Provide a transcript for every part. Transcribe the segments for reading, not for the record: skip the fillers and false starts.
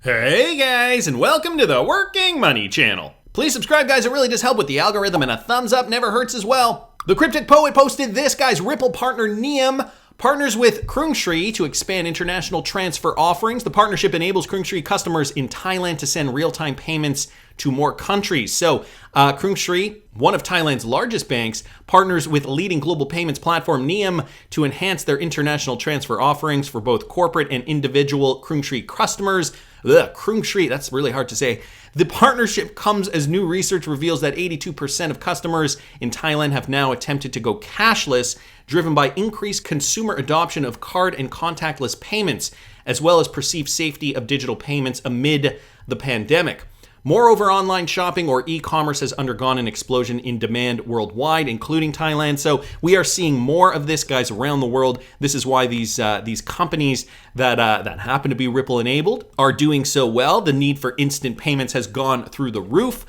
Hey guys, and welcome to the Working Money channel. Please subscribe, guys. It really does help with the algorithm, and a thumbs up never hurts as well. The Cryptic Poet posted this, guys. Ripple partner Neum partners with Krungsri to expand international transfer offerings. The partnership enables Krungsri customers in Thailand to send real-time payments to more countries. So Krungsri, one of Thailand's largest banks, partners with leading global payments platform Neum to enhance their international transfer offerings for both corporate and individual Krungsri customers. Krungsri, that's really hard to say. The partnership comes as new research reveals that 82% of customers in Thailand have now attempted to go cashless, driven by increased consumer adoption of card and contactless payments, as well as perceived safety of digital payments amid the pandemic. Moreover, online shopping or e-commerce has undergone an explosion in demand worldwide, including Thailand. So we are seeing more of this, guys, around the world. This is why these companies that happen to be Ripple enabled are doing so well. The need for instant payments has gone through the roof.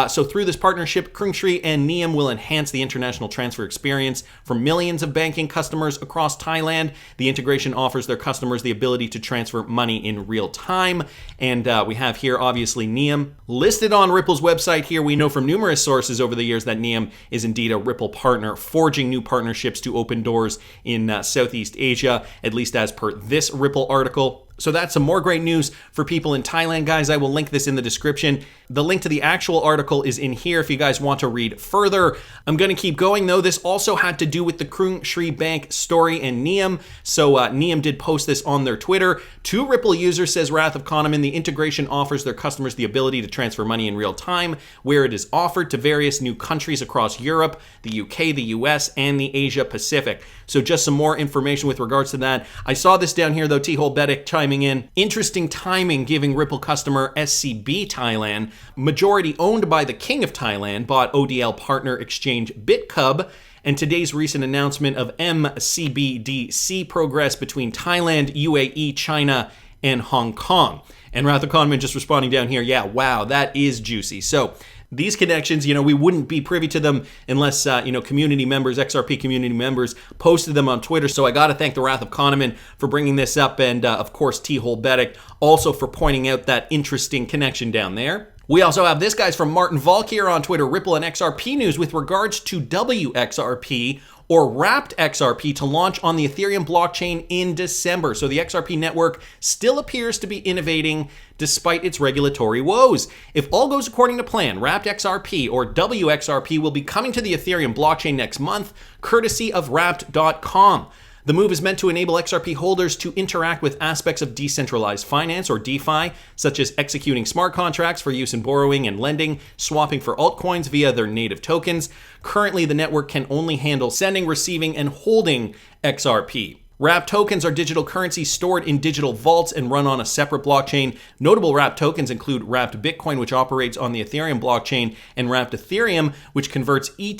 So through this partnership, Krungsri and Neum will enhance the international transfer experience for millions of banking customers across Thailand. The integration offers their customers the ability to transfer money in real time. And we have here, obviously, Neum listed on Ripple's website here. We know from numerous sources over the years that Neum is indeed a Ripple partner, forging new partnerships to open doors in Southeast Asia, at least as per this Ripple article. So that's some more great news for people in Thailand, guys. I will link this in the description. The link to the actual article is in here if you guys want to read further. I'm going to keep going, though. This also had to do with the Krungsri Bank story and Neum. So Neum did post this on their Twitter. To Ripple users, says Wrath of Kahneman, the integration offers their customers the ability to transfer money in real time, where it is offered to various new countries across Europe, the UK, the US, and the Asia Pacific. So just some more information with regards to that. I saw this down here, though. T-Hole Betic chiming in. Interesting timing, giving Ripple customer SCB Thailand, majority owned by the King of Thailand, bought ODL partner exchange BitCub, and today's recent announcement of MCBDC progress between Thailand, UAE, China, and Hong Kong. And Wrath of Kahneman just responding down here, yeah, wow, that is juicy. So these connections, we wouldn't be privy to them unless, community members, XRP community members posted them on Twitter. So I got to thank the Wrath of Kahneman for bringing this up. And of course, T-Hole Betic also for pointing out that interesting connection down there. We also have this, guys, from Martin Volk here on Twitter, Ripple and XRP news with regards to WXRP or Wrapped XRP to launch on the Ethereum blockchain in December. So the XRP network still appears to be innovating despite its regulatory woes. If all goes according to plan, Wrapped XRP or WXRP will be coming to the Ethereum blockchain next month, courtesy of Wrapped.com. The move is meant to enable XRP holders to interact with aspects of decentralized finance or DeFi, such as executing smart contracts for use in borrowing and lending, swapping for altcoins via their native tokens. Currently, the network can only handle sending, receiving, and holding XRP. Wrapped tokens are digital currencies stored in digital vaults and run on a separate blockchain. Notable Wrapped tokens include Wrapped Bitcoin, which operates on the Ethereum blockchain, and Wrapped Ethereum, which converts ETH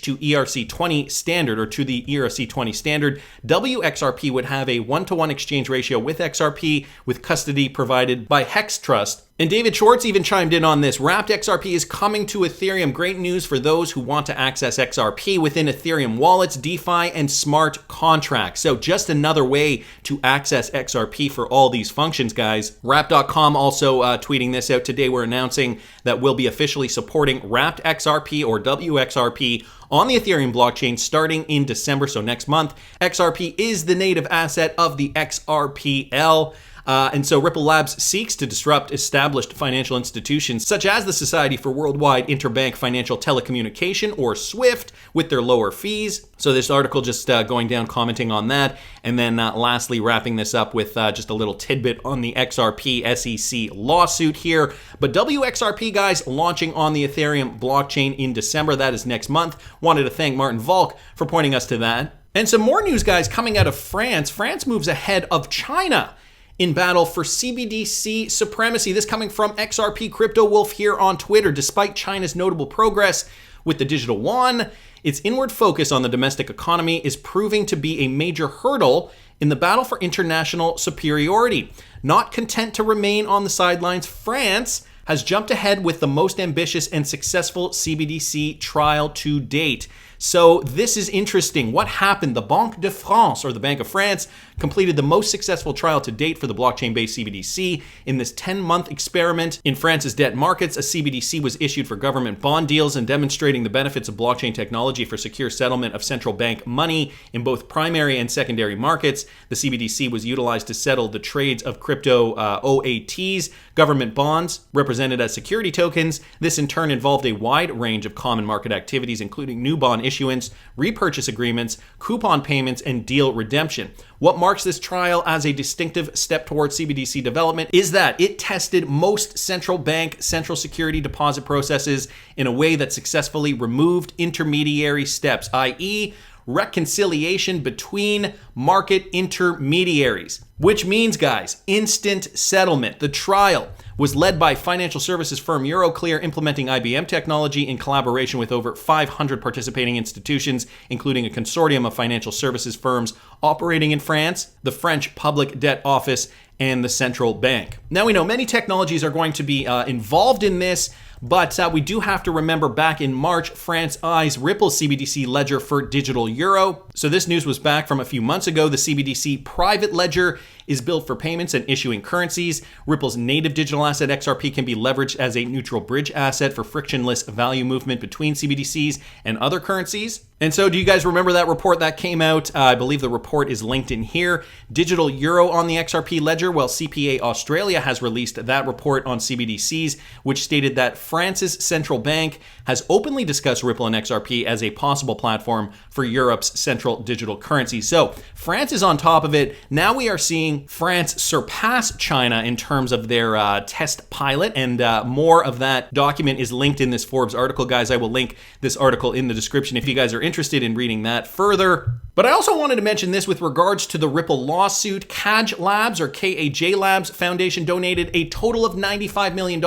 to ERC20 standard or to the ERC20 standard. WXRP would have a 1-to-1 exchange ratio with XRP, with custody provided by Hex Trust. And David Schwartz even chimed in on this. Wrapped XRP is coming to Ethereum. Great news for those who want to access XRP within Ethereum wallets, DeFi, and smart contracts. So just another way to access XRP for all these functions, guys. Wrap.com also tweeting this out today. We're announcing that we'll be officially supporting Wrapped XRP or WXRP on the Ethereum blockchain starting in December, so next month. XRP is the native asset of the XRPL. And so Ripple Labs seeks to disrupt established financial institutions such as the Society for Worldwide Interbank Financial Telecommunication, or SWIFT, with their lower fees. So this article just going down, commenting on that. And then lastly, wrapping this up with just a little tidbit on the XRP SEC lawsuit here. But WXRP, guys, launching on the Ethereum blockchain in December. That is next month. Wanted to thank Martin Volk for pointing us to that. And some more news, guys, coming out of France. France moves ahead of China in battle for CBDC supremacy. This coming from XRP Crypto Wolf here on Twitter. Despite China's notable progress with the digital yuan, its inward focus on the domestic economy is proving to be a major hurdle in the battle for international superiority. Not content to remain on the sidelines, France has jumped ahead with the most ambitious and successful CBDC trial to date. So this is interesting. What happened? The Banque de France, or the Bank of France, completed the most successful trial to date for the blockchain-based CBDC. In this 10-month experiment in France's debt markets, a CBDC was issued for government bond deals and demonstrating the benefits of blockchain technology for secure settlement of central bank money in both primary and secondary markets. The CBDC was utilized to settle the trades of crypto OATs, government bonds represented as security tokens. This in turn involved a wide range of common market activities, including new bond issuance, repurchase agreements, coupon payments, and deal redemption. What marks this trial as a distinctive step towards CBDC development is that it tested most central bank central security deposit processes in a way that successfully removed intermediary steps, i.e., reconciliation between market intermediaries, which means, guys, instant settlement. The trial was led by financial services firm Euroclear, implementing IBM technology in collaboration with over 500 participating institutions, including a consortium of financial services firms operating in France, the French Public Debt Office, and the central bank. Now, we know many technologies are going to be involved in this, but we do have to remember back in March, France eyes Ripple's CBDC ledger for digital euro. So this news was back from a few months ago. The CBDC private ledger is built for payments and issuing currencies. Ripple's native digital asset XRP can be leveraged as a neutral bridge asset for frictionless value movement between CBDCs and other currencies. And so do you guys remember that report that came out? I believe the report is linked in here. Digital euro on the XRP ledger. Well, CPA Australia has released that report on CBDCs, which stated that France's central bank has openly discussed Ripple and XRP as a possible platform for Europe's central digital currency. So France is on top of it. Now we are seeing France surpass China in terms of their test pilot, and more of that document is linked in this Forbes article, guys. I will link this article in the description if you guys are interested in reading that further. But I also wanted to mention this with regards to the Ripple lawsuit. KAJ Labs, or KAJ Labs Foundation, donated a total of $95 million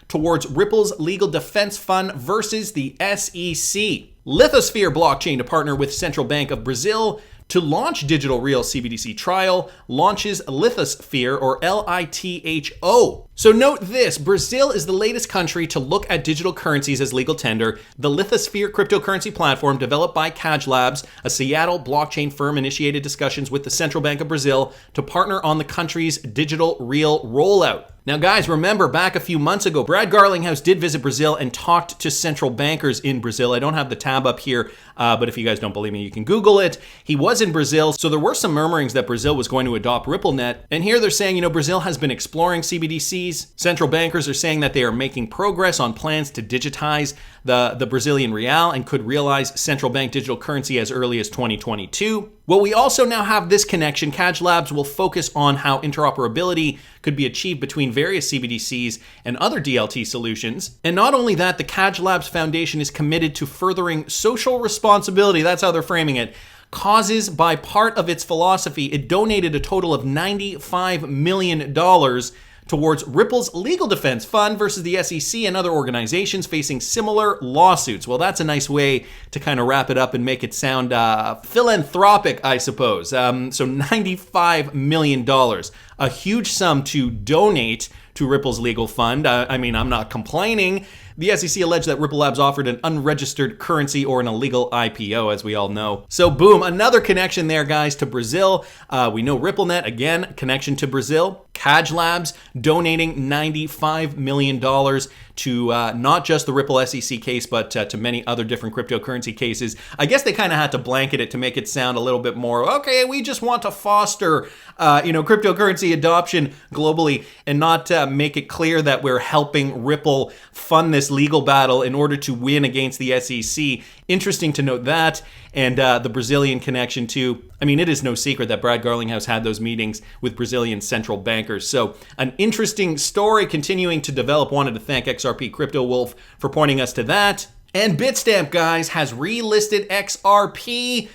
towards Ripple's legal defense fund versus the SEC. Lithosphere blockchain, to partner with Central Bank of Brazil to launch digital real CBDC trial, launches Lithosphere, or LITHO. So note this, Brazil is the latest country to look at digital currencies as legal tender. The Lithosphere cryptocurrency platform, developed by KAJ Labs, a Seattle blockchain firm, initiated discussions with the Central Bank of Brazil to partner on the country's digital real rollout. Now, guys, remember back a few months ago, Brad Garlinghouse did visit Brazil and talked to central bankers in Brazil. I don't have the tab up here, but if you guys don't believe me, you can Google it. He was in Brazil, so there were some murmurings that Brazil was going to adopt RippleNet. And here they're saying, Brazil has been exploring CBDCs. Central bankers are saying that they are making progress on plans to digitize the Brazilian real and could realize central bank digital currency as early as 2022. Well, we also now have this connection. KAJ Labs will focus on how interoperability could be achieved between various CBDCs and other DLT solutions. And not only that, the KAJ Labs Foundation is committed to furthering social responsibility. That's how they're framing it. Causes by part of its philosophy. It donated a total of $95 million towards Ripple's legal defense fund versus the SEC and other organizations facing similar lawsuits. Well, that's a nice way to kind of wrap it up and make it sound philanthropic, I suppose. So $95 million, a huge sum to donate to Ripple's legal fund. I'm not complaining. The SEC alleged that Ripple Labs offered an unregistered currency or an illegal IPO, as we all know. So boom, another connection there, guys, to Brazil. We know RippleNet, again, connection to Brazil. KAJ Labs donating $95 million to not just the Ripple SEC case, but to many other different cryptocurrency cases. I guess they kind of had to blanket it to make it sound a little bit more, okay, we just want to foster cryptocurrency adoption globally and not make it clear that we're helping Ripple fund this legal battle in order to win against the SEC. Interesting to note that, and the Brazilian connection too. It is no secret that Brad Garlinghouse had those meetings with Brazilian central bankers. So an interesting story continuing to develop. Wanted to thank XRP Crypto Wolf for pointing us to that. And Bitstamp, guys, has relisted XRP,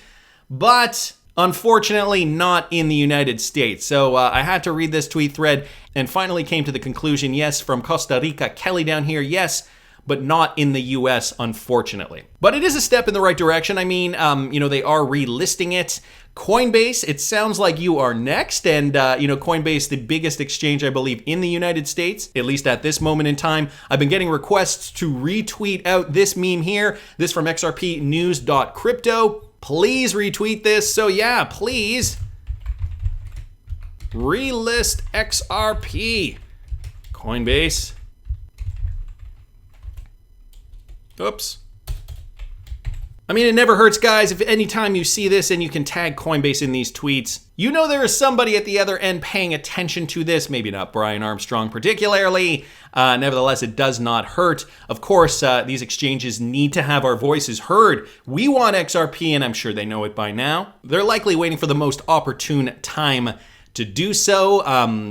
but unfortunately not in the United States. So I had to read this tweet thread and finally came to the conclusion, yes, from Costa Rica, Kelly down here, yes, but not in the US, unfortunately. But it is a step in the right direction. I mean, they are relisting it. Coinbase, it sounds like you are next. And, Coinbase, the biggest exchange, I believe, in the United States, at least at this moment in time. I've been getting requests to retweet out this meme here. This from xrpnews.crypto. Please retweet this. So yeah, please relist XRP. Coinbase. Oops. I mean, it never hurts, guys. If anytime you see this and you can tag Coinbase in these tweets, you know there is somebody at the other end paying attention to this. Maybe not Brian Armstrong particularly. Nevertheless, it does not hurt. Of course, these exchanges need to have our voices heard. We want XRP, and I'm sure they know it by now. They're likely waiting for the most opportune time to do so,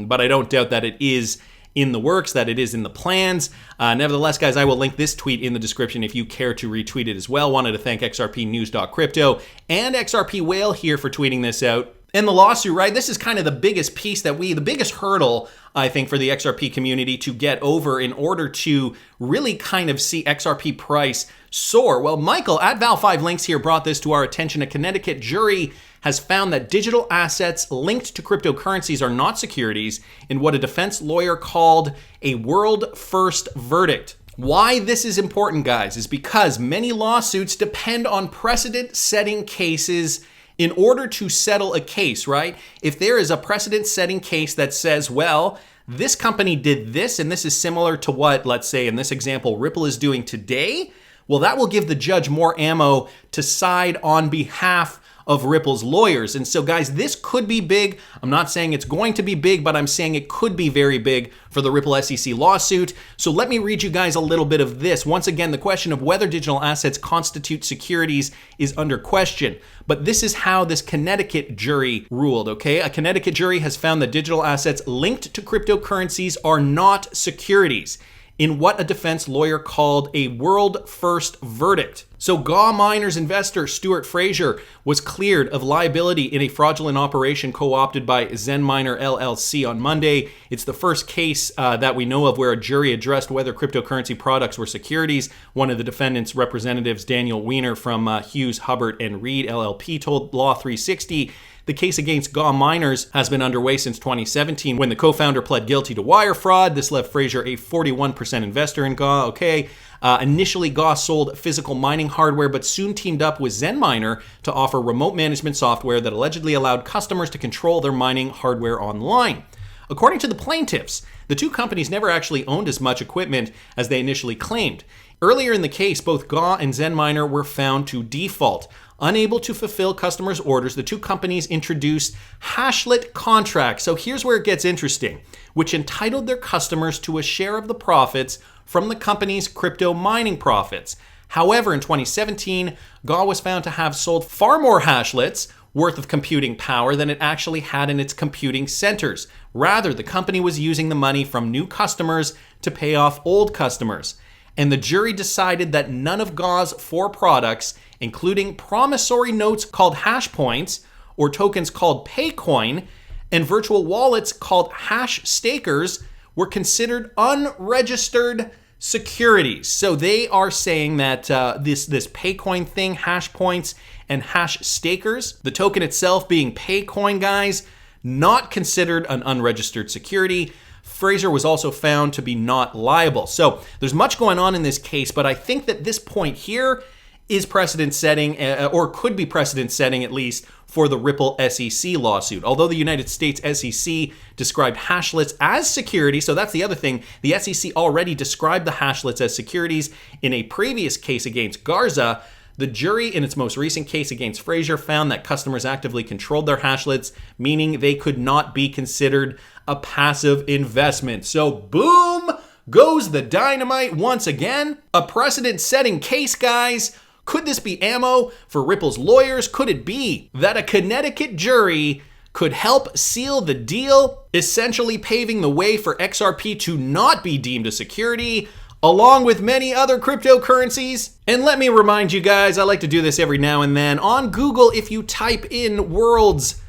but I don't doubt that it is in the works, that it is in the plans. Nevertheless, guys, I will link this tweet in the description if you care to retweet it as well. Wanted to thank xrpnews.crypto and XRP Whale here for tweeting this out. And the lawsuit, right? This is kind of the biggest piece the biggest hurdle, I think, for the XRP community to get over in order to really kind of see XRP price soar. Well, Michael at Val5Links here brought this to our attention. A Connecticut jury has found that digital assets linked to cryptocurrencies are not securities in what a defense lawyer called a world-first verdict. Why this is important, guys, is because many lawsuits depend on precedent-setting cases in order to settle a case, right? If there is a precedent-setting case that says, well, this company did this, and this is similar to what, let's say in this example, Ripple is doing today, well, that will give the judge more ammo to side on behalf of Ripple's lawyers. And so, guys, this could be big. I'm not saying it's going to be big, but I'm saying it could be very big for the Ripple SEC lawsuit. So let me read you guys a little bit of this. Once again, the question of whether digital assets constitute securities is under question. But this is how this Connecticut jury ruled, okay? A Connecticut jury has found that digital assets linked to cryptocurrencies are not securities in what a defense lawyer called a world-first verdict. So GAW Miners investor Stuart Fraser was cleared of liability in a fraudulent operation co-opted by ZenMiner LLC on Monday. It's the first case that we know of where a jury addressed whether cryptocurrency products were securities. One of the defendant's representatives, Daniel Weiner from Hughes, Hubbard & Reed LLP, told Law 360 the case against GAW Miners has been underway since 2017 when the co-founder pled guilty to wire fraud. This left Fraser a 41% investor in GAW. Okay. Initially, GAW sold physical mining hardware, but soon teamed up with ZenMiner to offer remote management software that allegedly allowed customers to control their mining hardware online. According to the plaintiffs, the two companies never actually owned as much equipment as they initially claimed. Earlier in the case, both GAW and ZenMiner were found to default. Unable to fulfill customers' orders, the two companies introduced hashlet contracts. So here's where it gets interesting, which entitled their customers to a share of the profits from the company's crypto mining profits. However, in 2017, GAW was found to have sold far more hashlets worth of computing power than it actually had in its computing centers. Rather, the company was using the money from new customers to pay off old customers. And the jury decided that none of GAW's four products, including promissory notes called hash points, or tokens called Paycoin, and virtual wallets called hash stakers, were considered unregistered securities. So they are saying that this Paycoin thing, hash points and hash stakers, the token itself being Paycoin, guys, not considered an unregistered security. Fraser was also found to be not liable. So there's much going on in this case, but I think that this point here is precedent setting, or could be precedent setting at least, for the Ripple SEC lawsuit. Although the United States SEC described hashlets as securities, so that's the other thing, the SEC already described the hashlets as securities in a previous case against Garza. The jury in its most recent case against Fraser found that customers actively controlled their hashlets, meaning they could not be considered a passive investment. So boom goes the dynamite once again. A precedent-setting case, guys. Could this be ammo for Ripple's lawyers? Could it be that a Connecticut jury could help seal the deal, essentially paving the way for XRP to not be deemed a security, along with many other cryptocurrencies? And let me remind you guys, I like to do this every now and then. On Google, if you type in world's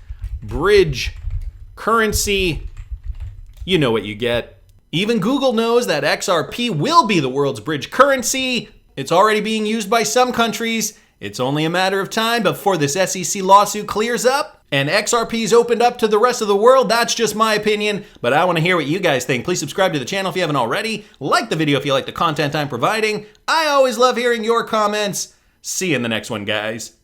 bridge currency, you know what you get. Even Google knows that XRP will be the world's bridge currency. It's already being used by some countries. It's only a matter of time before this SEC lawsuit clears up and XRP's opened up to the rest of the world. That's just my opinion, but I want to hear what you guys think. Please subscribe to the channel if you haven't already. Like the video if you like the content I'm providing. I always love hearing your comments. See you in the next one, guys.